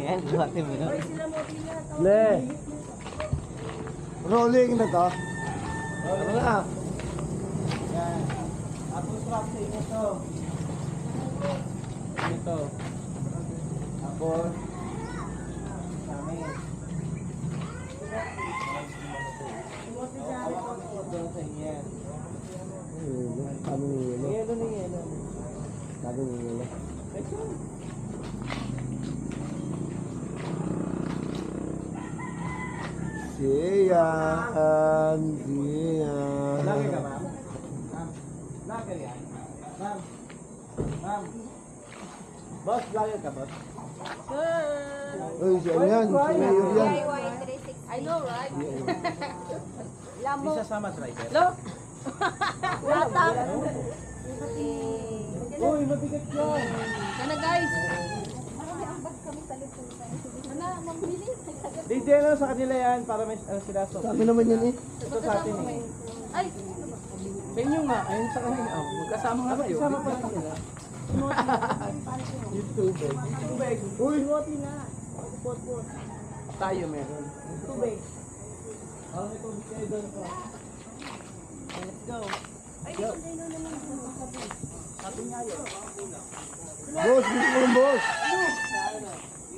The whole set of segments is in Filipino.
yan. Buhatin mo yun. Le. Rolling na to. Ano na? Yan. Tapos rock ito. Ito. Tapos. Kami. Kami nilo. Yelo na yelo. Kami nilo. Siyan. Lagi ka, ma'am? Ma'am? Lagi yan? Ma'am? Ma'am? Boss, lagi ka, boss? Uy, siyan yan. Si Mayor yan. I know, right? Lamo. Isa sama driver. Lo. Latak. Uy, mabigat yan. Sana guys. Ano, mamili? Hindi na sa kanila yan para may sila so. Sabi naman yan eh. Ito sa atin eh. Ay. Penyo nga, ayun sa kanila. Oh, magkasama nga kayo. Magkasama pa sila. YouTube. Tubig. Uy, Buti na. Pot-pot. Tayo meron. Tubig. Oh, may tubig kayo doon po. Let's go. Ay, di ko na naman. Sabi nga yun. boss, gusto ko ng boss.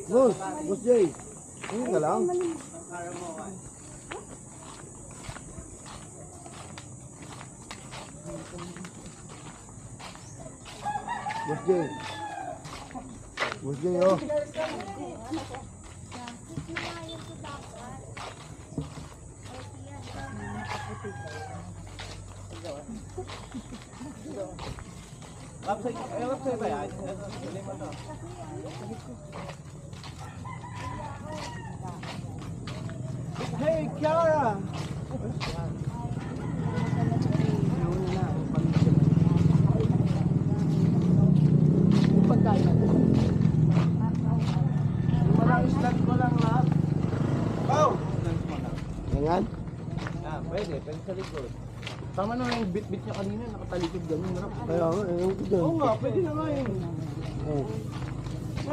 Boss, boss Jay. Ano ka lang? Boss Jay. Boss Jay, oh. Website ba yan? Tuloy mo to. Hey, Kiara! Walang ko lang lahat. Oh! Ganyan? Pwede sa likod. Tama na yung bit-bit niya kanina, nakatalikod ganun. Kaya nga, ewan ko dyan. Oo nga, pwede na nga yun. Oh.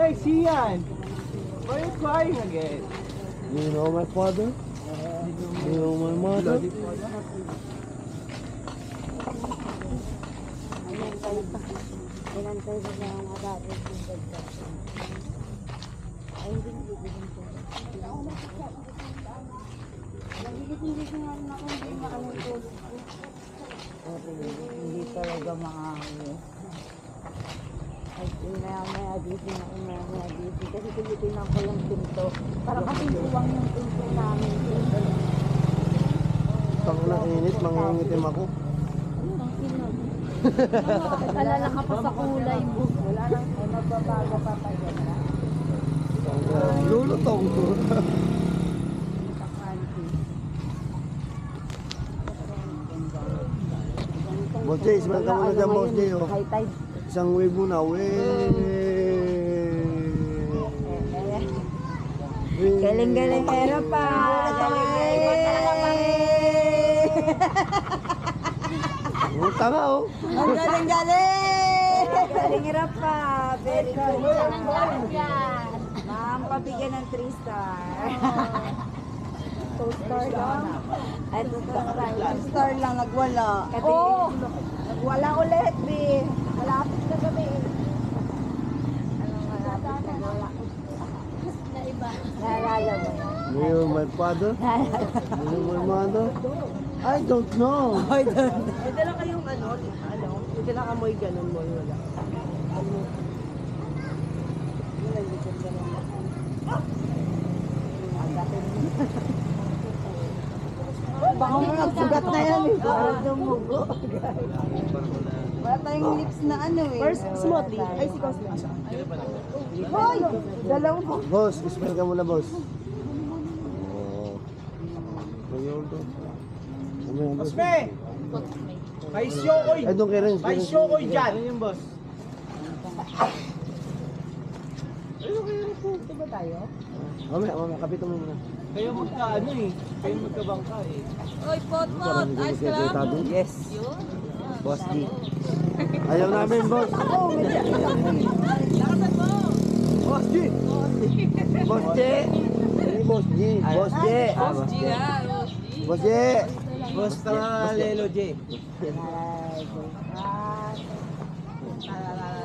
Hey, Sian! Why are you crying again? You know my father? You know my mother? Inantay ko na ang abatot yung ganda. Ay, hindi ko. Nagigit-ingit nga rin ako, hindi makanutod. Hindi talaga makakaya. Ay, maya-maya dito na maya-maya dito. Kasi tinitingnan ko yung pinto. Para kasi tuwang yung pinto namin. Pag nainit, mangingitim ako. Alala ka pa sa kulay mo. Wala nang magbabago pa pa yan. Lulutong ko. Boss Jay, smell ka muna dyan, Boss Jay. Oh. High tide. Isang wave muna. Galing-galing pero pa. Tama oh. Ang galing-galing. Galing-hirap pa. Very good. Ma'am, pabigyan ng 3 star. 2 star lang. Ay, 2 star lang. Nagwala. Oo. Nagwala ulit, B. Malapit na kami. Ano malapit na wala? Na iba. Naalala mo. You're my father? You're my mother? I don't know. I don't. May dala kayong may dala kamoy ganun mo, wala. Baka mo nagsugat na yan eh. Parang dumugo. Wala tayong lips na eh. First, smoothly. Ay, si Cosme. Hoy! Dalawa. Boss, smell ka muna, boss. Oh. Ayun to. Osme! May syokoy! Ay, doon kay Renz. May syokoy dyan! Ano yung boss? Ito ba tayo? Mamaya, kapitan mo muna. Kayo magkaano eh. Kayo magkabangka eh. Oy, pot-pot. Ayos ka lang? Yes. Yun. Boss D. Ayaw namin, boss. Lakasan mo. Boss G! Boss G! Ini Boss G! Boss G! Boss G! Boss Taralelo J.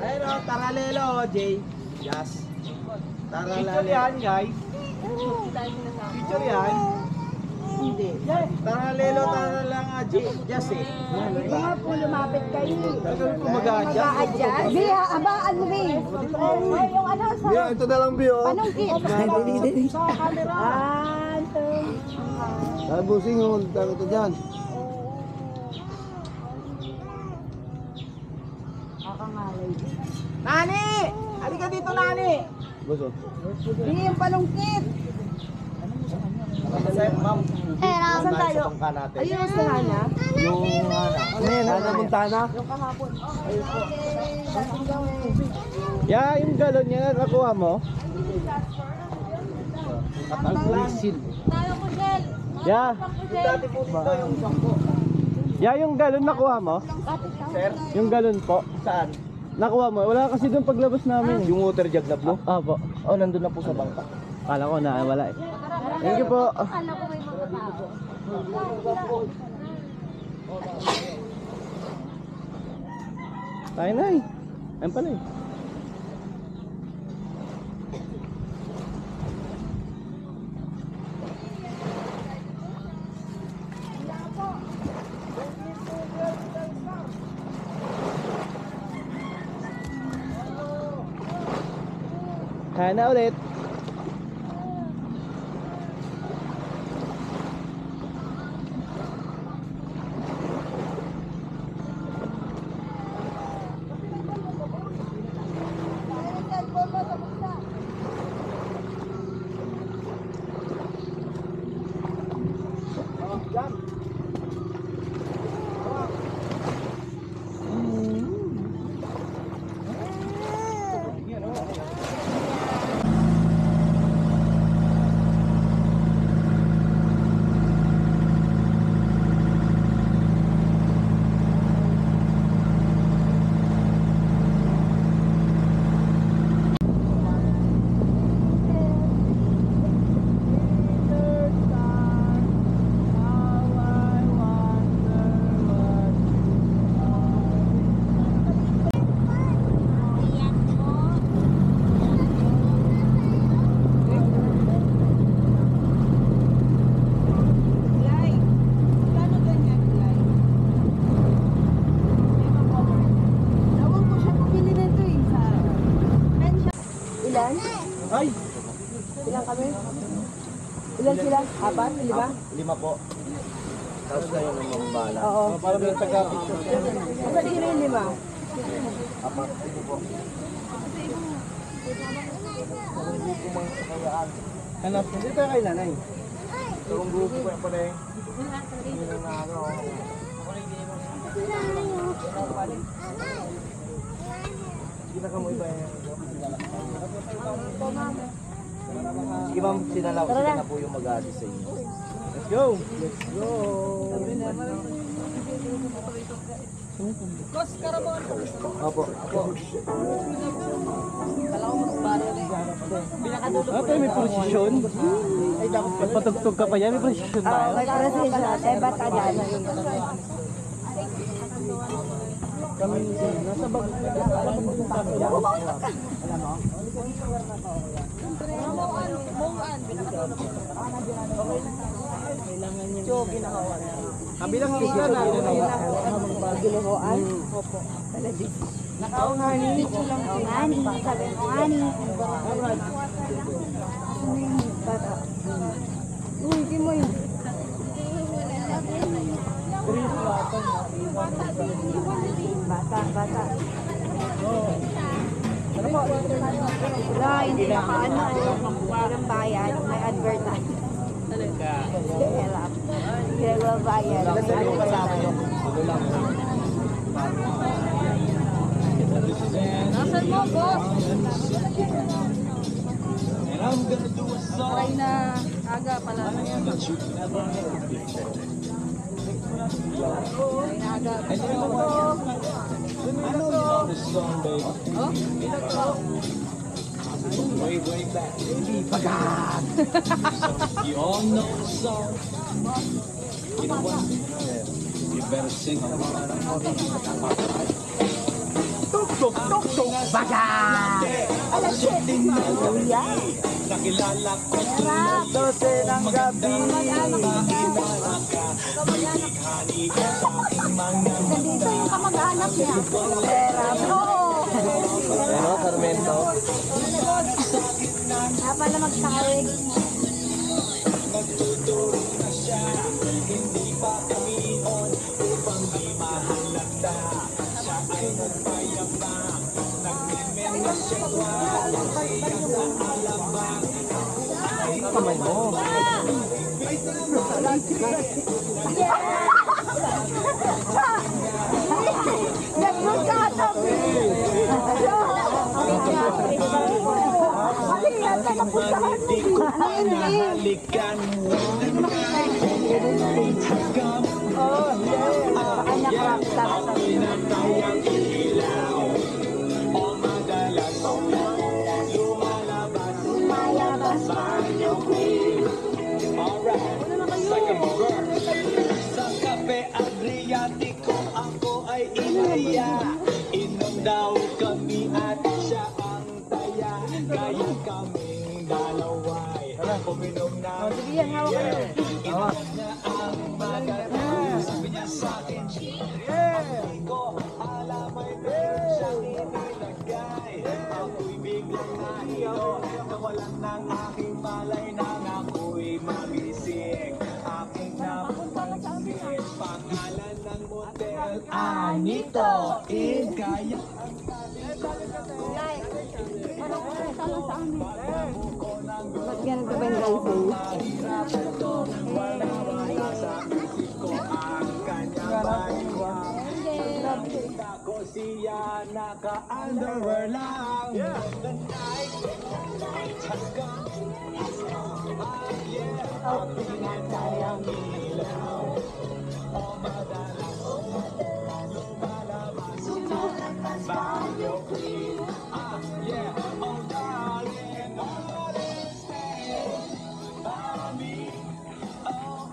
Ayun o, Taralelo J. Yes. Taralelo yan guys. Picture yan. Hindi. Taralelo, taralanga J. Yes eh. Mga po lumapit kayo. Tagal ko mag-adjust. Mag-adjust? Biya, abaan mo, Bi. Ay, yung ano, sa Bio, ito na lang Bio. panungkit. Sa camera. Dahil busing yun, dahil ito dyan. Kakangalay. Nani! Halika dito, Nani! Boss oh. Bi, yung panungkit. Ma'am. Saan tayo? Bangka natin. Ayun, si Hana. Yung Hana. Ano yan, Hana Montana? Yung kahapon. Yeah, yung galon niya nakuha mo? Tayo ko, Jel. Yeah. Dati po dito yung bangko. Yeah, yung galon nakuha mo? Sir? Yung galon po. Saan? Nakuha mo? Wala kasi doon paglabas namin. Yung water jug na blue? Opo. Oh, nandun na po sa bangka. Kala ko na wala eh. Thank you po. Akala ko may mga tao. Tayo na eh. Ayun pala eh. Kaya na ulit. Ilan? Ay! Ilan kami? Ilan sila? Apat? Lima? 5 po. Tapos na yung mamambala. Oo. Para may taga-picture. Asa di yung 5? Apat. Ito po. Hanap. Hindi tayo kay nanay. Itong grupo ko yung pala eh. Hindi na ano. Ginakamoy ba yan? Sige ma'am, sinalaw na po yung mag-aadis sa inyo. Let's go! Let's go! Opo. Ate, may posisyon? Ay, dapat patugtog ka pa yan. May posisyon tayo. May precision. Eh, ba't agad? Kami nasa bag. Kabilang isla na. Giluhoan? Opo. Nakaungani. Ongani. Sabi ng ongani. Bata. Uy, kimoy. Bata. Wala, hindi na ano, walang bayad, may advertise. Talaga? Hindi bayad, may advertise. Nasaan mo, boss? Try na aga pala. Alas 7 na. Nakilala ko Sarap. 12 ng gabi. Nandito yung kamag-anak niya. Sarap. Oo. Ano, Carmento? Pala magtawid. Kamay mo. Nag-good ka katabi. Halika, napuntahan mo. Halikan mo. Oh, Nakrap talaga. Pinatayang ilaw. O madalas lumalabas banyo queen. Alright, second verse. Sa Cafe Adriatico ako ay inaya. Inom daw kami at siya ang taya. Kaya kaming dalaway uminom na. Sige, yan, hawak ka. Inom niya ang maganda. Sabi niya sa akin, hindi ko alam ay meron siyang inilagay. Ako'y biglang nahilo, nawalan ng aking malay nang ako'y magising. Aking napansin, pangalan ng motel, Anito, Kaya. Ba't yan nagbabandan sa'yo? Ako siya naka-underwear lang. The night has come. Ang pinatayang ilaw. O madalas lumalabas banyo queen. Oh darling, all is fair. By me, oh,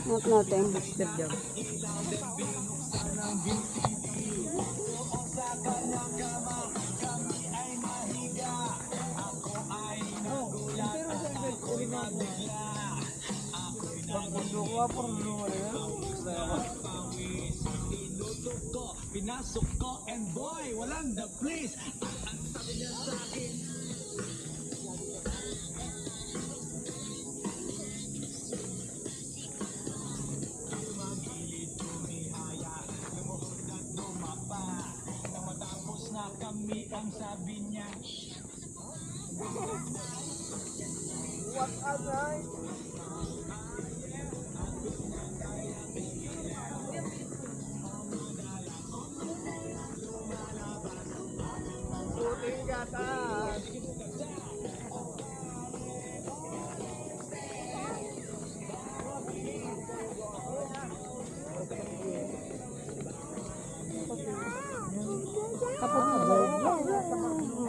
Not natin. Pinasok ko and boy, walang the place. Ang sabi niya sa akin, lumagilid, tumihaya, lumuhod at lumapa. Nang matapos na kami, ang sabi niya, what a night!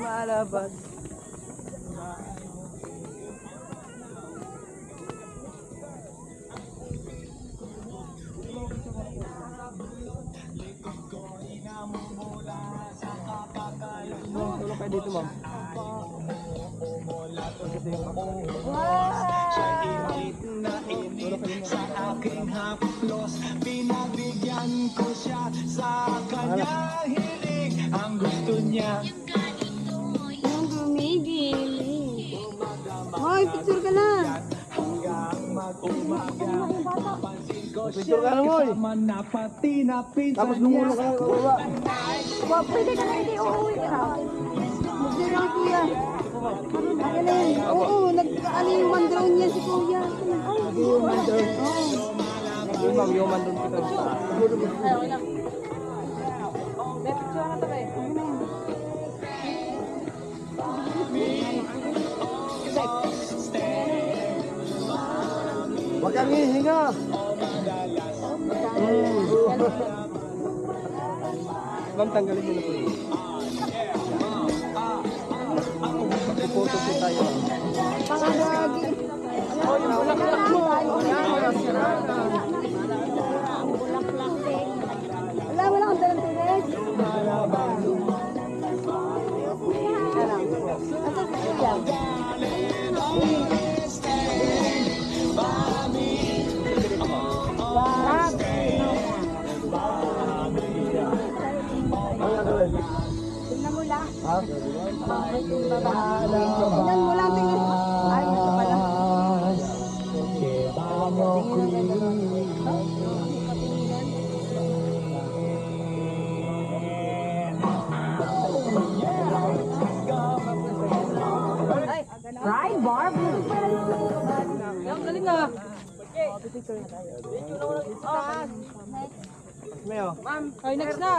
Malabas. Tulong kayo dito, ma'am. Siya init na init sa aking haplos. Pinagbigyan ko siya sa kanyang hiling. Ang gusto niya. Ang gumigiling. Hoy, picture ka na. Hanggang mag-umaga. Pansin ko Picture siya ka na, Moy. kasama na pati na pinsan Tapos niya. lumulong ka na baba. Pwede ka na hindi uuwi ka. Mag-zero kuya. Magaling. Oo, nag-ano yung mandrone niya si Kuya. Human drone. Yung ma'am, yung man doon kita. Huwag kang hihinga. Ma'am, tanggalin mo na po yun. Magpupunto po tayo. Pangagagi. Wala akong dalang tubig. Asa si Kuya? Tingnan mo lang. Tingnan mo lang, tingnan. Ay, ito pala. Fried barbecue. Ang galing na. Mayo. Ay, next na.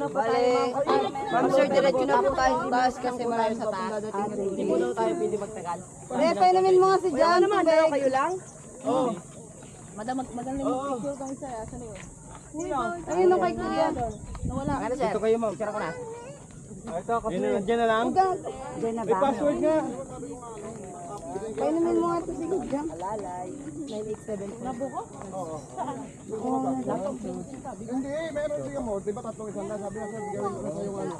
Bale, ma'am sir, diretso na po tayo sa taas kasi marami sa taas. Hindi mo daw tayo pwede magtagal. Painumin mo nga si Jan. Naman, dalaw kayo lang? Ayun ang kay Kuya. Ito kayo ma'am. Tira ko na. Ito, kasi. Diyan na lang. Diyan na May ba? password nga. Painumin mo nga ito si Kuya. 987. Nabuko? Hindi, meron siya mo. Di ba tatlong isang na? Sabi na sir, gawin ko na sa yung ano.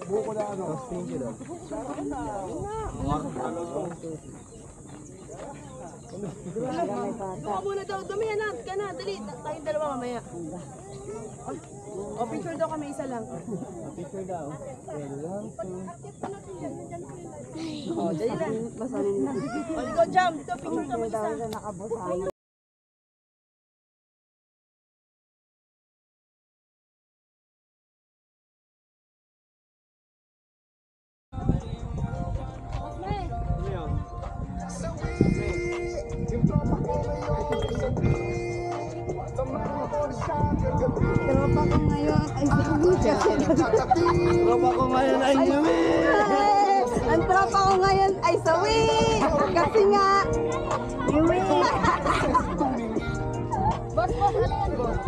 Buko na ano. Thank you daw. Buka muna daw. Damihan na. Ka na. Dali. Tayong dalawa mamaya. O, picture daw kami isa lang. Picture daw. O, dali lang. O, ikaw, Jam. Dito, picture kami isa. Tropa ko ngayon ay Tropa ko ngayon ay yumi. Ang tropa ko ngayon ay sawi. Kasi nga, yumi. Boss, ano yan, boss?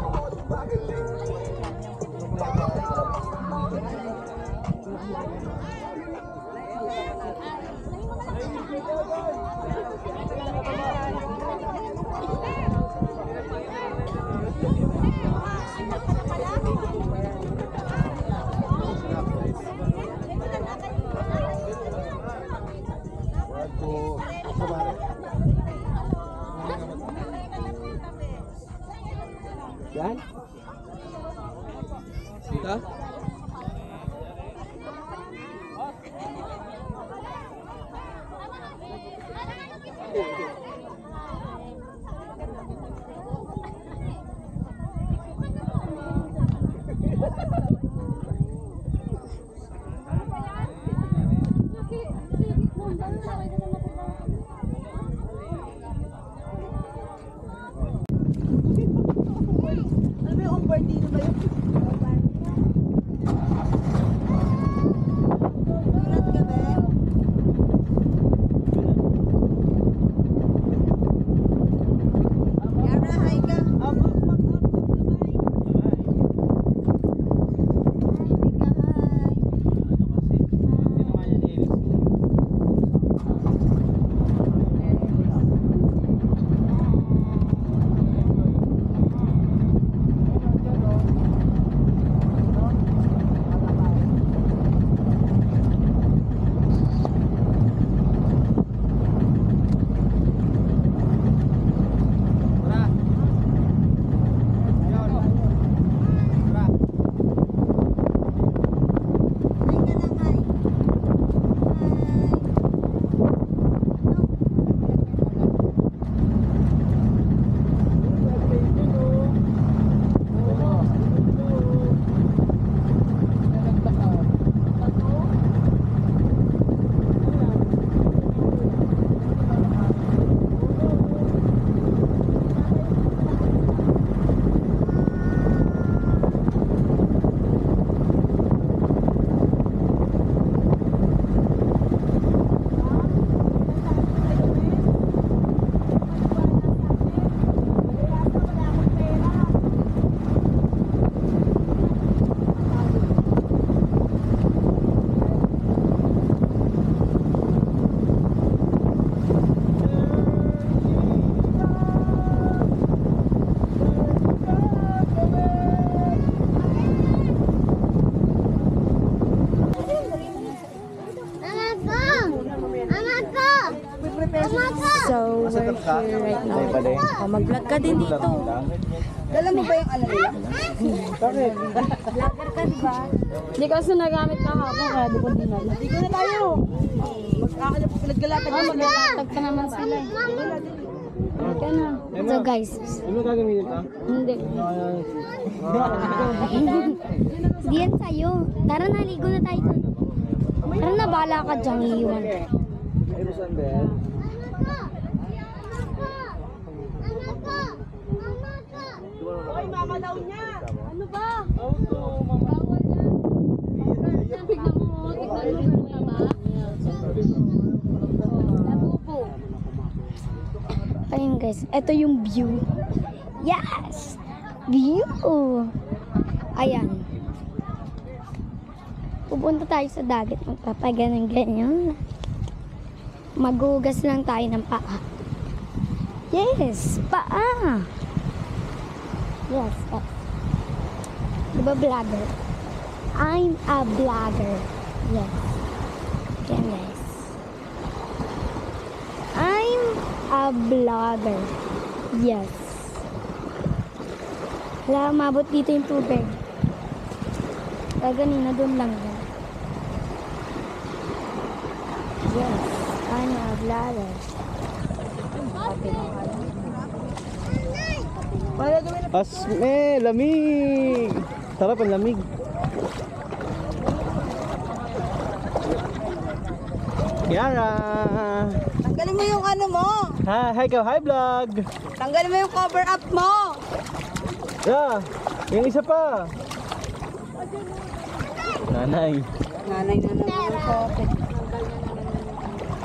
Yan? Dito? Ano ba yung on-board dito ba yun? Ingat ka, be. here right now. Ay, pala yun. Oh, mag-vlog ka din dito. Dala mo ba yung ano nila? Bakit? Vlogger ka, diba? Hindi kasi nagamit na ako, kaya di ko dinala. Hindi ko na tayo. Magkakalang pinaggalatag Oh, maglatag pa naman sila. Ka na. So guys, Ano mo gagamitin ito? hindi. Hindi yan sa'yo. Tara na, ligo na tayo dun. Tara na, bahala ka dyan, iiwan. Ito saan ba yan? Hoy, mama daw niya. Ano ba? Bawal na. Tignan mo, tignan mo na ba? Labubo. Ayun guys, ito yung view. Yes! View! Ayan. Pupunta tayo sa dagat. Magpapaganon-ganyan. Maghugas lang tayo ng paa. Yes! Paa! Yes. Diba vlogger? I'm a vlogger. Yes. Yan guys. I'm a vlogger. Yes. Wala, mabot dito yung tubig. Kaya ganina doon lang yan. Yes. I'm a vlogger. Asme, lamig! Sarap ang lamig. Yara! Tanggalin mo yung ano mo. Hi vlog! Tanggalin mo yung cover up mo. Yeah, yung isa pa. Nanay. Nanay na naman yung cover.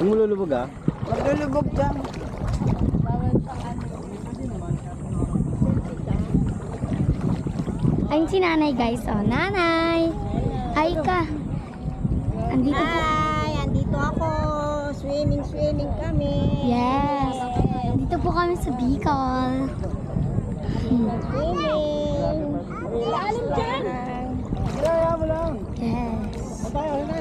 Yung mululubog ah. Maglulubog dyan. Ayun si nanay guys. Oh, nanay! Hi ka! Andito po. Hi, andito ako. Swimming kami. Yes! Andito po kami sa Bicol. Swimming. Lalim dyan. Yes. Hello.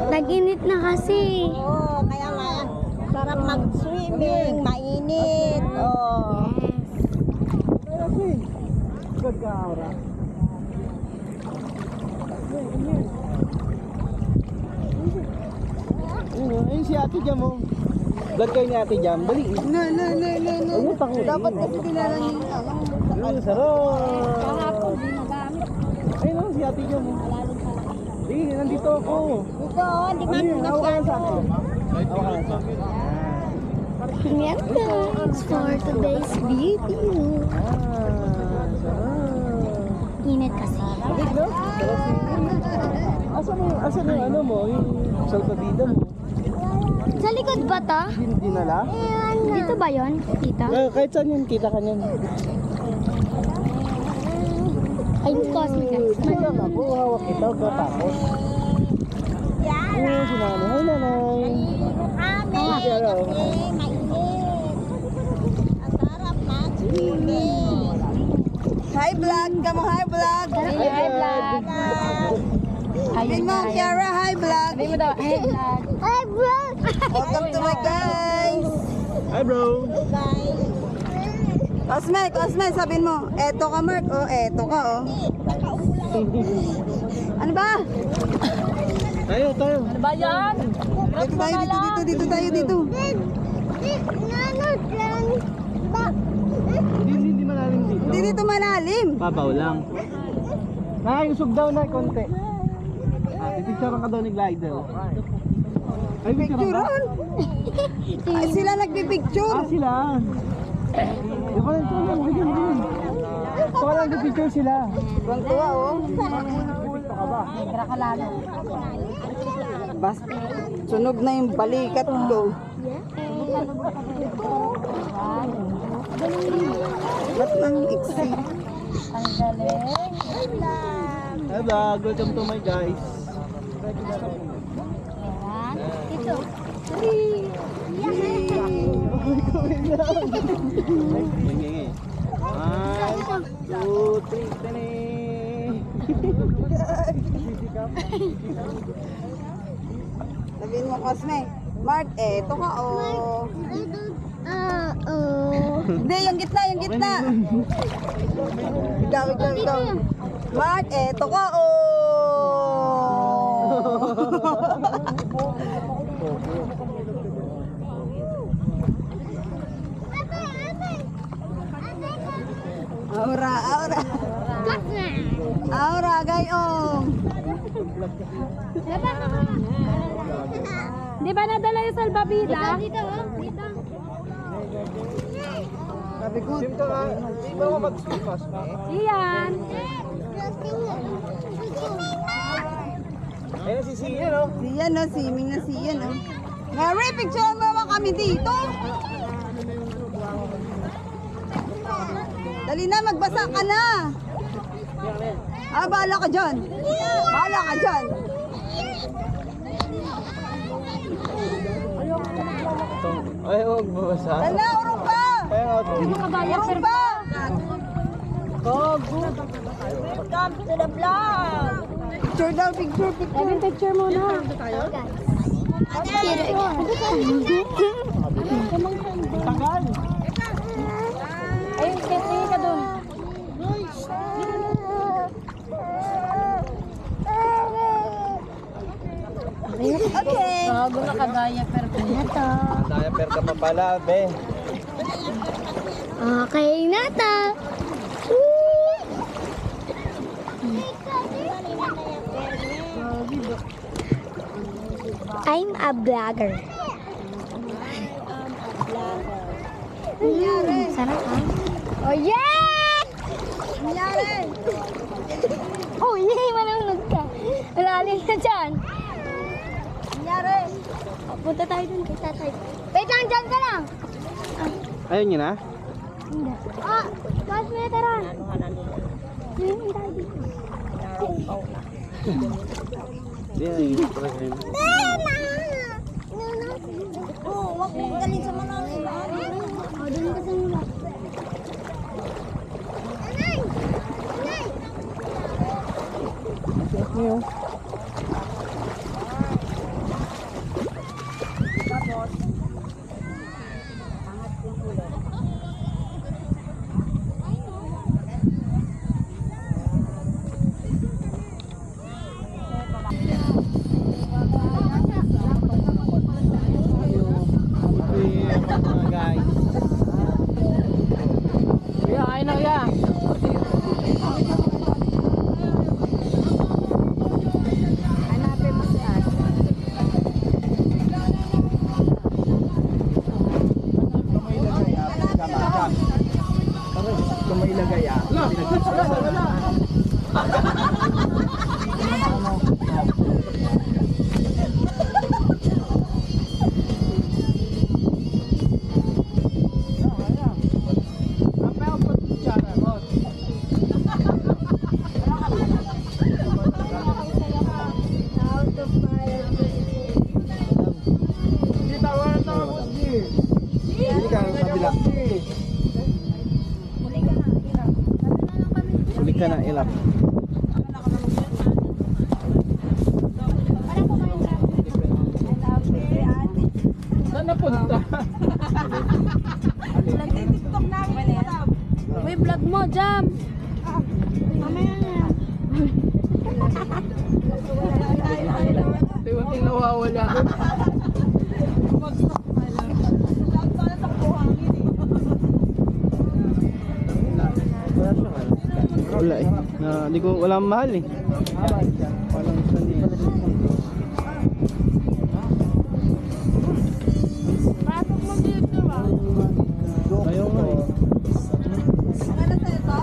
Nag-init na kasi. Oo, kaya nga. Sarap mag-swimming. Mainit. Oh. Good ka, Aura. Ayun si Ate Jam oh. Vlog kayo ni Ate Jam. Dali. No. Ayun, tango. Dapat kasi dinala niyo yung Ayun, sarap. Ayun oh, si Ate Jam oh. Sige, nandito ako. Ito, hindi man Hawakan sa akin. Yan guys, for today's video. Init kasi. No? Asan yung ano mo? Yung salpabida mo? Sa likod ba to? Dinala? Dito ba yon, tita? Kahit saan yun, kita ka niyan. Ayun cosmic guys. Kita ka po, hawak kita, huwag ka tapos. Oo, si nanay. Hi nanay. Kami, Hello. kasi mainit. Ang sarap mag-swimming. Hi vlog, kamo hi vlog. Hi vlog. Sabihin mo, Kiara, hi vlog. Sabi mo daw, hey vlog. Hi vlog. Welcome to my guys. Hi bro. Cosme, sabihin mo, eto ka Mark, oh, eto ka, oh. Ano ba? Tayo. Ano ba yan? Dito tayo, dito tayo. Hindi malalim dito. Hindi dito malalim. Pabaw lang. Usog daw na konti. Pipicturean ka daw ni Glider. Ay, Picturean. Ay, sila nagpipicture. Sila. Ito lang, nagpipicture sila. Ibang tuwa, oh. Negra ka lalo. Bas, sunog na yung balikat ko. Ba't nang iksi? Ang galing. Hi vlog, welcome to my guys. Ayan. Ito. One, two, three, Sabihin mo, Cosme, Mark, eto ka, oh. Hindi, yung gitna, yung gitna. Ikaw. Mark, eto ka, Aura. Aura, gayong. Di ba nadala yung salbabida? Dito. Sabi ko, Sim ka nga. Di ba ako mag-supas pa? Iyan. Ayun si Sia, no? siyan, no? Siming na siyan, no? Mary, picture mo naman kami dito. Dali na, magbasa ka na. Bahala ka dyan. Ay, huwag babasa. Dala, urong pa. Kaya nga ito. Urong pa. Welcome to the vlog. Picture daw, picture. Picture muna. Tagal. Ayun, kasi ka dun. Okay. Bago nakagaya perfecto. Diaper ka pa pala, be. Okay na ta. I'm a vlogger. Sarap ha? Oh yeah! Nangyari. Oh yay! Manunod ka. Malalim na dyan. Nangyari. Punta tayo dun kay tatay. Wait lang, dyan ka lang. Ayun yun, ha? Hindi. Ah, mas may tara. Hindi tayo dito. Hindi, nagigit ko lang yun. Wag mo galing sa manangin. Oh, dun ka sa mula. Mga guys. Yeah, ayun na yan. Hanapin mo siya. Kung may lagay, Hindi ka sa kabila. Huli ka na, ilap. Saan na punta? Nagtitiktok namin ito. Uy, vlog mo, Jam. Mamaya na. Tiwating nawawala. Wala eh. Hindi ko wala mahal eh. Walang sandi. Pasok mo dito ba? Ayaw nga eh. Ano sa ito?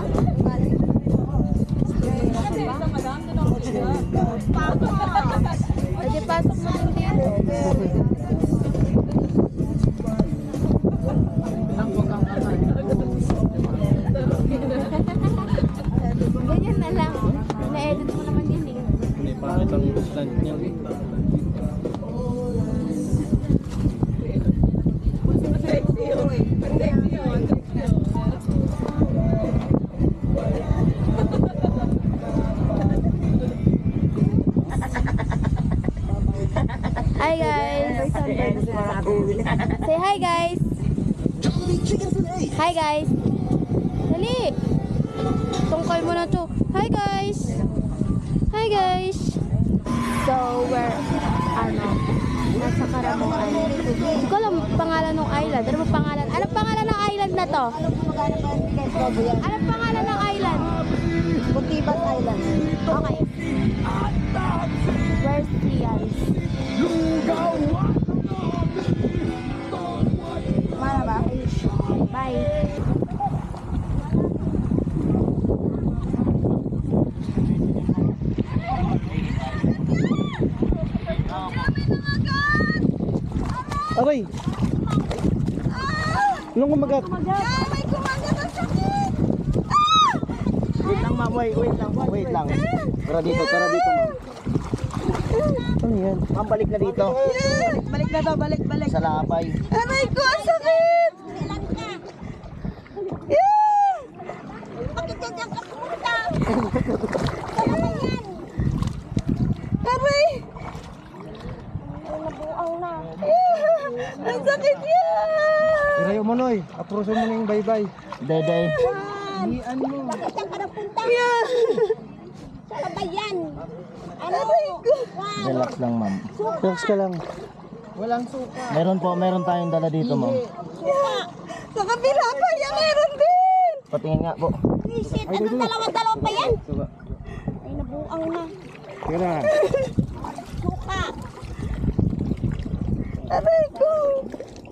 Pwede pasok mo din dito. Ganyan na lang. Na-edit mo naman din eh. Hindi pa kitang gustan niya. Say hi guys. Hi guys. Dali. Tungkol mo na to. Hi guys. Hi guys. So we're nasa Karamong Island. Hindi ko alam pangalan ng island. Ano pangalan? Anong pangalan ng island na to? Anong pangalan ng island? Butibas Island. Okay. Where's Trials? Mana ba? Bye. Aray! Anong kumagat? May kumagat ang sakit! Wait lang, ma'am. Wait lang. Tara dito, ma'am. Ano yan? Ma'am, balik na dito. Balik na daw, balik. Sa lapay. Aray ko, ang sakit! Bakit ka dyan ka pumunta? Ano yan? Aray! Nabuang na. Ang sakit yan! Irayo mo, Noy. Aproso mo na yung bye-bye. Dede. Bakit dyan ka napunta? Saan ba yan? Ano? Relax lang, ma'am. Relax ka lang. Meron tayong dala dito, ma'am. Sa kabila pa yan, meron din! Patingin nga po. Shit, anong dalawa pa yan? Ay, nabuang na. Tira. Suka! Aray ko!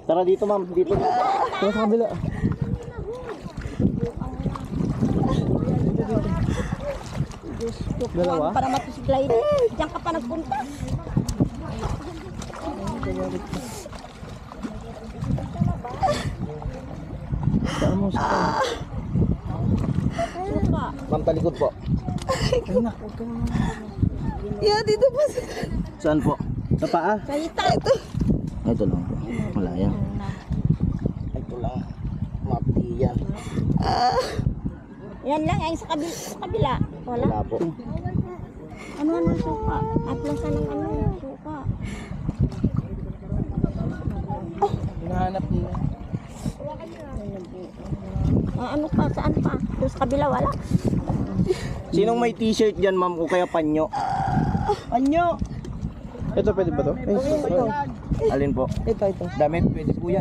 Tara dito, ma'am. Dito. Tara sa kabila. Dalawa? Para matusiklay. Diyan ka pa nagpunta. Saan mo sa Suka. Ma'am, talikod po. Yeah, dito pa sa... Saan po? Sa paa? Kayita ito. Ito lang po. Wala yan. Ito lang. Matiyan. Yan lang, ay sa kabila. Wala. Wala po. Ano suka? At lang sa ng suka. Hinahanap niya. Ano pa? Saan pa? Doon sa kabila, wala. Sinong may t-shirt dyan, ma'am? O kaya panyo? Anyo! Ito pwede ba to? Alin po? Ito. Damit? Pwede po yan.